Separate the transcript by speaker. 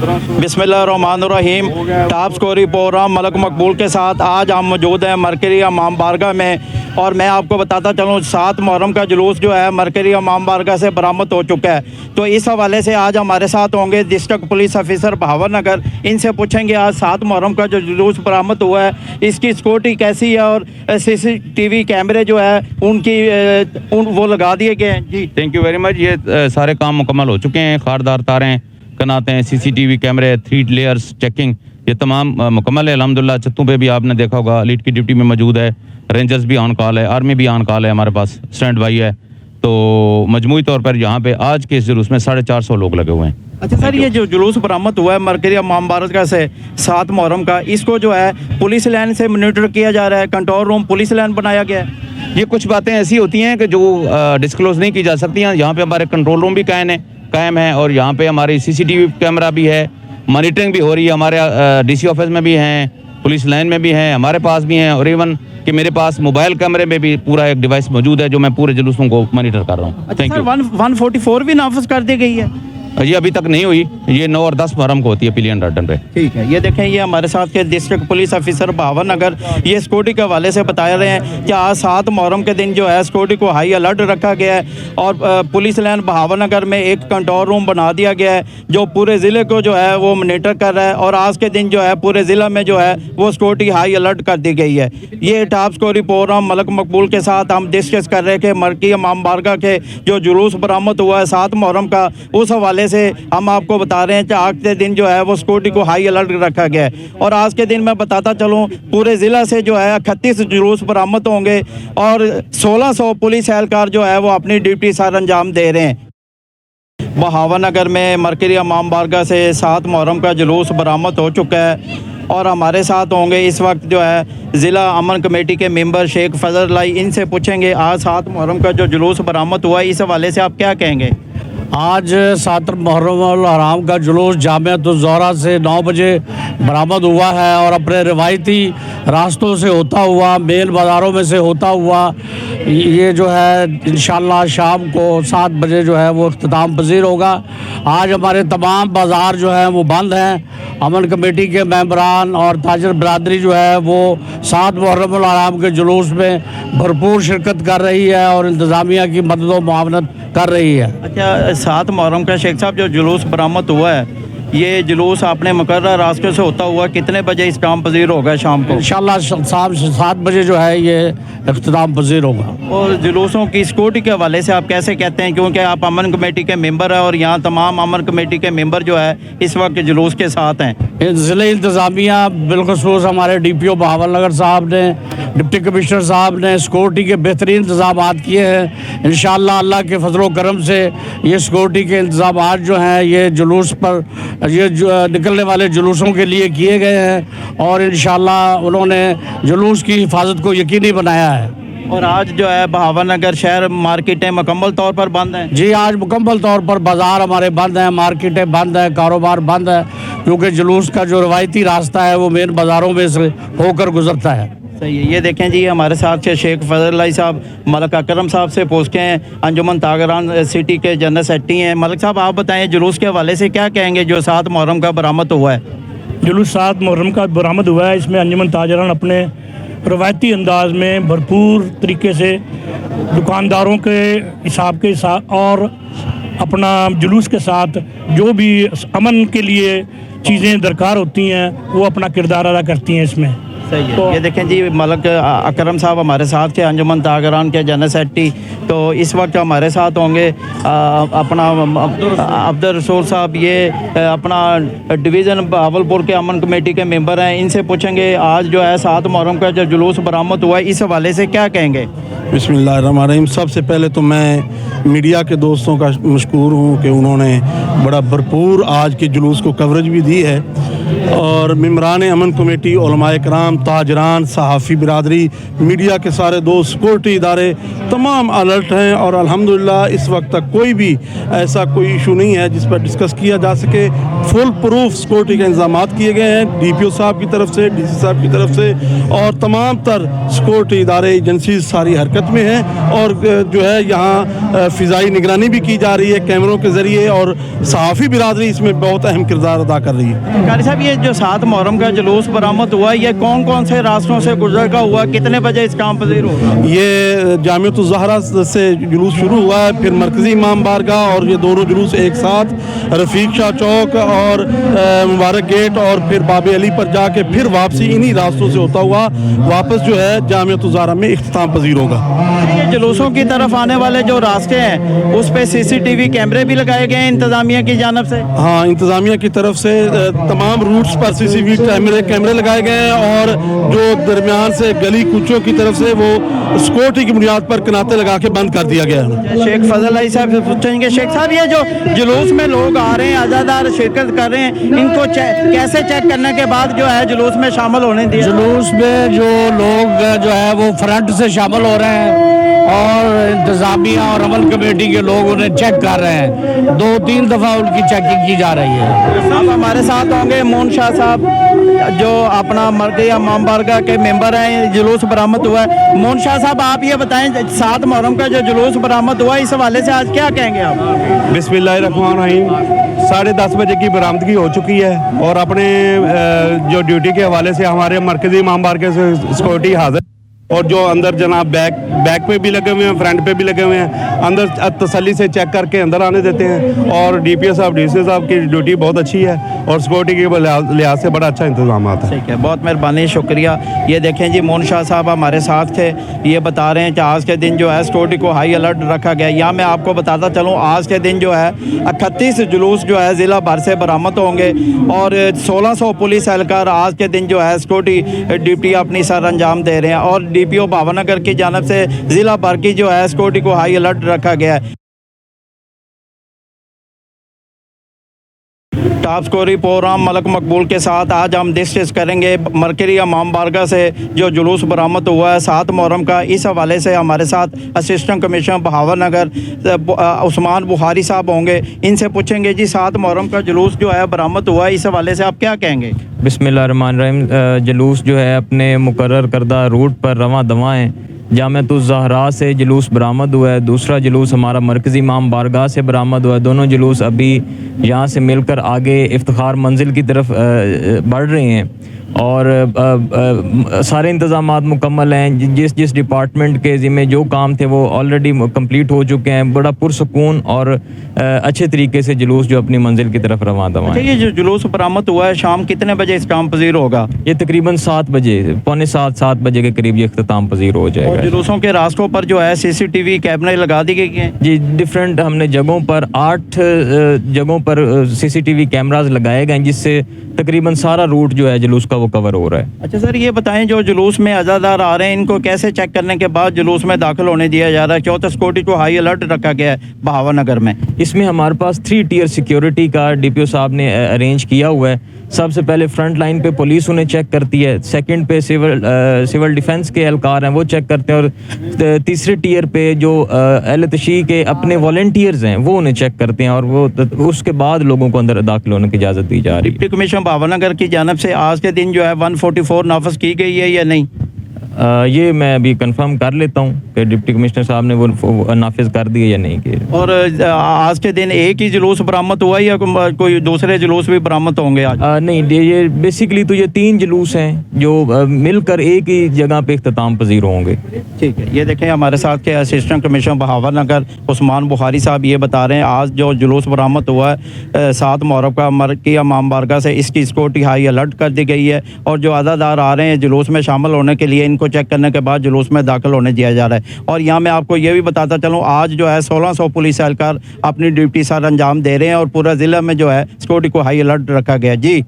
Speaker 1: बिस्मिल्लाहिर्रहमानिर्रहीम। Top स्कोरी programme Malak मकबूल के साथ आज हम मौजूद हैं मरकज़ी इमाम बारगाह में, और मैं आपको बताता चलूँ 7 मुहर्रम का जुलूस जो है मरकज़ी इमाम बारगाह से बरामद हो चुका है। तो इस हवाले से आज हमारे साथ होंगे डिस्ट्रिक्ट पुलिस ऑफिसर भावनगर। इनसे पूछेंगे आज 7 मुहर्रम का जो जुलूस बरामद हुआ है इसकी सिक्योरिटी कैसी है और CCTV कैमरे जो है वो लगा दिए गए हैं। जी
Speaker 2: थैंक यू वेरी मच। ये सारे काम मुकम्मल हो चुके हैं। खारदार तारें, कनातें, CCTV कैमरे, 3 लेयर्स चेकिंग, ये तमाम मुकम्मल है अल्हम्दुलिल्लाह। चत्तू पे भी आपने देखा होगा लीड की ड्यूटी में मौजूद है, रेंजर्स भी ऑन कॉल है, आर्मी भी ऑन कॉल है, हमारे पास स्टैंड बाई है। तो मजमूई तौर पर यहाँ पे आज के इस जुलूस में 450 लोग लगे हुए हैं।
Speaker 1: अच्छा सर, ये जो जुलूस बरामद हुआ है मरकज़ी इमाम बारगाह से 7 मुहर्रम का, इसको जो है पुलिस लाइन से मॉनिटर किया जा रहा है, कंट्रोल रूम पुलिस लाइन बनाया गया है।
Speaker 2: ये कुछ बातें ऐसी होती हैं कि जो डिस्क्लोज नहीं की जा सकती हैं। यहाँ पे हमारे कंट्रोल रूम भी कायम है और यहाँ पे हमारी CCTV कैमरा भी है, मॉनिटरिंग भी हो रही है। हमारे DC ऑफिस में भी हैं, पुलिस लाइन में भी हैं, हमारे पास भी हैं, और इवन कि मेरे पास मोबाइल कैमरे में भी पूरा एक डिवाइस मौजूद है जो मैं पूरे जुलूसों को मॉनिटर कर रहा हूँ।
Speaker 1: अच्छा सर, 144 भी नाफिज कर दी गई है?
Speaker 2: ये अभी तक नहीं हुई, ये 9 और 10 मुहर्रम को होती है पिलियन गार्डन पे।
Speaker 1: ठीक है, ये देखें, ये हमारे साथ के डिस्ट्रिक्ट पुलिस ऑफिसर भावनगर ये सिक्योरिटी के हवाले से बता रहे हैं कि आज 7 मुहर्रम के दिन जो है सिक्योरिटी को हाई अलर्ट रखा गया है और पुलिस लाइन भावनगर में एक कंट्रोल रूम बना दिया गया है जो पूरे ज़िले को जो है वो मॉनिटर कर रहा है, और आज के दिन जो है पूरे ज़िला में जो है वो सिक्योरिटी हाई अलर्ट कर दी गई है। ये टॉप स्कोरी प्रोग्राम मलक मकबूल के साथ हम डिस्कस कर रहे थे मरकज़ी इमाम बारगाह के जो जुलूस बरामद हुआ है 7 मुहर्रम का, उस हवाले से हम आपको बता रहे हैं कि आज के दिन जो है वो सिक्योरिटी को हाई अलर्ट रखा गया है। और आज के दिन मैं बताता चलूँ पूरे ज़िला से जो है 38 जुलूस बरामद होंगे और 1600 पुलिस एहलकार जो है वो अपनी ड्यूटी सर अंजाम दे रहे हैं। भावनगर में मरकज़ी इमाम बारगाह से 7 मुहर्रम का जुलूस बरामद हो चुका है और हमारे साथ होंगे इस वक्त जो है ज़िला अमन कमेटी के मेंबर शेख फजल लाई। इनसे पूछेंगे आज 7 मुहर्रम का जो जुलूस बरामद हुआ है इस हवाले से आप क्या कहेंगे?
Speaker 3: आज 7 मुहर्रम हराम का जुलूस जामियातुल ज़ोहरा से 9 बजे बरामद हुआ है और अपने रिवायती रास्तों से होता हुआ, मेन बाज़ारों में से होता हुआ ये जो है इंशाअल्लाह शाम को 7 बजे जो है वो इख्तिताम पज़ीर होगा। आज हमारे तमाम बाज़ार जो हैं वो बंद हैं। अमन कमेटी के मेंबरान और ताजर बरादरी जो है वो 7 मुहर्रम हराम के जुलूस में भरपूर शिरकत कर रही है और इंतज़ामिया की मदद व मुआवनत कर रही है।
Speaker 1: अच्छा, 7 मुहर्रम का शेख साहब जो जुलूस बरामद हुआ है ये जुलूस आपने मुकर्रर रास्ते से होता हुआ कितने बजे इख्तिताम पज़ीर होगा शाम को?
Speaker 3: इंशाअल्लाह शाम 7 बजे जो है ये इख्तिताम पज़ीर होगा। और
Speaker 1: जुलूसों की सिक्योरिटी के हवाले से आप कैसे कहते हैं, क्योंकि आप अमन कमेटी के मेंबर हैं और यहाँ तमाम अमन कमेटी के मेंबर जो है इस वक्त जुलूस के साथ हैं?
Speaker 3: ज़िले इंतज़ामिया बिलखसूस हमारे DPO भावनगर साहब ने, डिप्टी कमिश्नर साहब ने सिक्योरिटी के बेहतरीन इंतज़ाम किए हैं। इंशाअल्लाह अल्लाह के फजलो करम से ये सिक्योरिटी के इंतज़ाम जो हैं ये जुलूस पर ये निकलने वाले जुलूसों के लिए किए गए हैं और इंशाअल्लाह उन्होंने जुलूस की हिफाजत को यकीनी बनाया है।
Speaker 1: और आज जो है भावनगर शहर मार्केटें मुकम्मल तौर पर बंद हैं?
Speaker 3: जी, आज मुकम्मल तौर पर बाज़ार हमारे बंद हैं, मार्केटें बंद हैं, कारोबार बंद है, क्योंकि जुलूस का जो रवायती रास्ता है वो मेन बाज़ारों में से होकर गुजरता है।
Speaker 1: सही है। ये देखें जी, हमारे साथ के शेख फजल लाई साहब मलक अकरम साहब से पूछते हैं, अंजुमन तागरान सिटी के जनरल सेक्रेटरी हैं। मलक साहब आप बताएं जुलूस के हवाले से क्या कहेंगे जो 7 मुहर्रम का बरामद हुआ है?
Speaker 4: जुलूस 7 मुहर्रम का बरामद हुआ है, इसमें अंजुमन ताजरान अपने रवायती अंदाज में भरपूर तरीके से दुकानदारों के हिसाब के साथ और अपना जुलूस के साथ जो भी अमन के लिए चीज़ें दरकार होती हैं वो अपना किरदार अदा करती हैं इसमें।
Speaker 1: सही है। तो ये देखें जी, मलक अकरम साहब हमारे साथ के अंजुमन तागरान के जनरल सेक्रेटरी, तो इस वक्त हमारे साथ होंगे अपना अब्दुल रसूल साहब, ये अपना डिवीज़न भावलपुर के अमन कमेटी के मेंबर हैं। इनसे पूछेंगे आज जो है 7 मुहर्रम का जो जुलूस बरामद हुआ है इस हवाले से क्या कहेंगे?
Speaker 5: बिस्मिल्लाहिर्रहमानिर्रहीम। सबसे पहले तो मैं मीडिया के दोस्तों का मशकूर हूँ कि उन्होंने बड़ा भरपूर आज के जुलूस को कवरेज भी दी है और मेम्बरान अमन कमेटी, उलमाए कराम, ताजरान, सहाफ़ी बिरादरी, मीडिया के सारे दोस्त, सिक्योरिटी इदारे तमाम अलर्ट हैं और अल्हम्दुलिल्लाह इस वक्त तक कोई भी ऐसा कोई इशू नहीं है जिस पर डिस्कस किया जा सके। फुल प्रूफ सिक्योरिटी के इंतजाम किए गए हैं DPO साहब की तरफ से, DC साहब की तरफ से, और तमाम तर सिक्योरिटी इदारे एजेंसी सारी हरकत में हैं और जो है यहाँ फ़िज़ाई निगरानी भी की जा रही है कैमरों के ज़रिए, और सहाफ़ी बिरादरी इसमें बहुत अहम किरदार अदा कर रही है।
Speaker 1: कारी साहब, ये जो 7 मुहर्रम का जुलूस बरामद हुआ, ये कौन कौन से रास्तों से गुजर का हुआ, कितने बजे इस काम पजीर होगा?
Speaker 5: ये जामिअतुज़ ज़हरा से जुलूस शुरू हुआ है, फिर मरकज़ी इमाम बारगाह, और ये दोनों जुलूस एक साथ रफ़ीक शाह चौक और मुबारक गेट और फिर बाबे अली पर जाके फिर वापसी इन्हीं रास्तों से होता हुआ वापस जो है जामिअतुज़ ज़हरा में इख्तिताम पजीर होगा।
Speaker 1: ये जुलूसों की तरफ आने वाले जो रास्ते हैं उस पे CCTV कैमरे भी लगाए गए हैं इंतज़ामिया की जानिब से?
Speaker 5: हाँ, इंतज़ामिया की तरफ से तमाम रूट्स पर CCTV कैमरे लगाए गए हैं और जो दरमियान से गली कूचों की तरफ से वो सिक्योरिटी की बुनियाद पर कनाते लगा के बंद कर दिया गया है।
Speaker 1: शेख फजल अली साहब से पूछेंगे, शेख साहब ये जो जुलूस में लोग आ रहे हैं, आज़ादार शिरकत कर रहे हैं, इनको कैसे चेक करने के बाद जो है जुलूस में शामिल होने दिया?
Speaker 3: जुलूस में जो लोग जो है वो फ्रंट से शामिल हो रहे हैं और इंतज़ामिया और अमल कमेटी के लोग उन्हें चेक कर रहे हैं। 2-3 दफ़ा उनकी चेकिंग की जा रही है।
Speaker 1: अब हमारे साथ होंगे मोन शाह साहब, जो अपना मरकज़ी इमाम बारगाह के मेंबर हैं। जुलूस बरामद हुआ है। मोन शाह साहब, आप ये बताएं, 7 मुहर्रम का जो जुलूस बरामद हुआ, इस हवाले से आज क्या कहेंगे आप?
Speaker 6: बिस्मिल्लाहिर्रहमानिर्रहीम। 10:30 बजे की बरामदगी हो चुकी है और अपने जो ड्यूटी के हवाले से हमारे मरकज़ी इमाम बारगाह से सिक्योरिटी हाजिर, और जो अंदर जनाब बैक पे भी लगे हुए हैं, फ्रंट पे भी लगे हुए हैं, अंदर तसल्ली से चेक करके अंदर आने देते हैं। और DPO साहब, DC साहब की ड्यूटी बहुत अच्छी है और सिक्योरिटी के लिहाज से बड़ा अच्छा इंतजाम है।
Speaker 1: ठीक है, बहुत मेहरबानी, शुक्रिया। ये देखें जी, मोन शाह साहब हमारे साथ थे, ये बता रहे हैं कि आज के दिन जो है सिक्योरिटी को हाई अलर्ट रखा गया। यहाँ मैं आपको बताता चलूँ, आज के दिन जो है 38 जुलूस जो है ज़िला भर से बरामद होंगे और 1600 पुलिस एहलकार आज के दिन जो है सिक्योरिटी ड्यूटी अपनी सर अंजाम दे रहे हैं। और DPO भावनगर की जानिब से ज़िला भर की जो है सिक्योरिटी को हाई अलर्ट रखा गया है। टॉप स्टोरी प्रोग्राम मलक मकबूल के साथ आज हम डिस्कस करेंगे मरकज़ी इमाम बारगाह से जो जुलूस बरामद हुआ है 7 मुहर्रम का। इस हवाले से हमारे साथ असिस्टेंट कमिश्नर भावनगर उस्मान बुखारी साहब होंगे। इनसे पूछेंगे जी, 7 मुहर्रम का जुलूस जो है बरामद हुआ है, इस हवाले से आप क्या कहेंगे?
Speaker 7: बिस्मिल्लाहिर्रहमानिर्रहीम। जुलूस जो है अपने मुकर्रर करदा रूट पर रवां दवां है। जामिअतुज़ ज़हरा से जुलूस बरामद हुआ है, दूसरा जुलूस हमारा मरकज़ी इमाम बारगाह से बरामद हुआ है। दोनों जुलूस अभी यहाँ से मिलकर आगे इफ्तिखार मंजिल की तरफ बढ़ रहे हैं और सारे इंतज़ामात मुकम्मल हैं। जिस डिपार्टमेंट के ज़िम्मे जो काम थे वो ऑलरेडी कंप्लीट हो चुके हैं। बड़ा पुरसकून और अच्छे तरीके से जुलूस जो अपनी मंजिल की तरफ रवां दवां है।
Speaker 1: ये जो जुलूस बरामद हुआ है शाम कितने बजे इख्तिताम पजीर होगा?
Speaker 7: ये तकरीबन 7 बजे, पौने 7 बजे के करीब ये इख्तिताम पजीर हो जाएगा।
Speaker 1: जुलूसों के रास्तों पर जो है CCTV कैमरे लगा दी गई हैं
Speaker 7: जी। डिफरेंट हमने जगहों पर 8 जगहों पर CCTV कैमरास लगाए गए हैं, जिससे तकरीबन सारा रूट जो है जुलूस का वो कवर हो रहा है।
Speaker 1: अच्छा सर, ये बताएं, जो जुलूस में अज़ादार आ रहे हैं, इनको कैसे चेक करने के बाद जुलूस में दाखिल होने दिया जा रहा है? चौथा सिक्योरिटी को हाई अलर्ट रखा गया है भावनगर में।
Speaker 7: इसमें हमारे पास 3 टियर सिक्योरिटी का DPO साहब ने अरेंज किया हुआ है। सबसे पहले फ्रंट लाइन पे पुलिस उन्हें चेक करती है, सेकंड पे सिविल डिफेंस के एहलकार हैं वो चेक करते हैं, और तीसरे टियर पे जो एहल-ए-तशी के अपने वॉलंटियर्स हैं वो उन्हें चेक करते हैं और वो उसके बाद लोगों को अंदर दाखिल होने की इजाज़त दी जा रही है।
Speaker 1: डिप्टी कमिश्नर भावनगर की जानिब से आज के दिन जो है 144 नाफिज की गई है या नहीं?
Speaker 7: ये मैं अभी कंफर्म कर लेता हूँ कि डिप्टी कमिश्नर साहब ने वो नाफिज कर दिए या नहीं किए।
Speaker 1: और आज के दिन एक ही जुलूस बरामद हुआ या कोई दूसरे जुलूस भी बरामद होंगे आज?
Speaker 7: नहीं, ये बेसिकली तो ये 3 जुलूस हैं जो मिलकर एक ही जगह पे इख्तिताम पजीर होंगे।
Speaker 1: ठीक है, ये देखें हमारे साथ के असिस्टेंट कमिश्नर भावनगर उस्मान बुखारी साहब ये बता रहे हैं आज जो जुलूस बरामद हुआ है 7 मुहर्रम का मरकज़ी इमाम बारगाह से, इसकी सिक्योरिटी हाई अलर्ट कर दी गई है और जो अज़ादार आ रहे हैं जुलूस में शामिल होने के लिए, इनको चेक करने के बाद जुलूस में दाखिल होने दिया जा रहा है। और यहाँ मैं आपको ये भी बताता चलूँ, आज जो है 1600 पुलिस एहलकार अपनी ड्यूटी सर अंजाम दे रहे हैं और पूरा ज़िला में जो है सिक्योरिटी को हाई अलर्ट रखा गया। जी।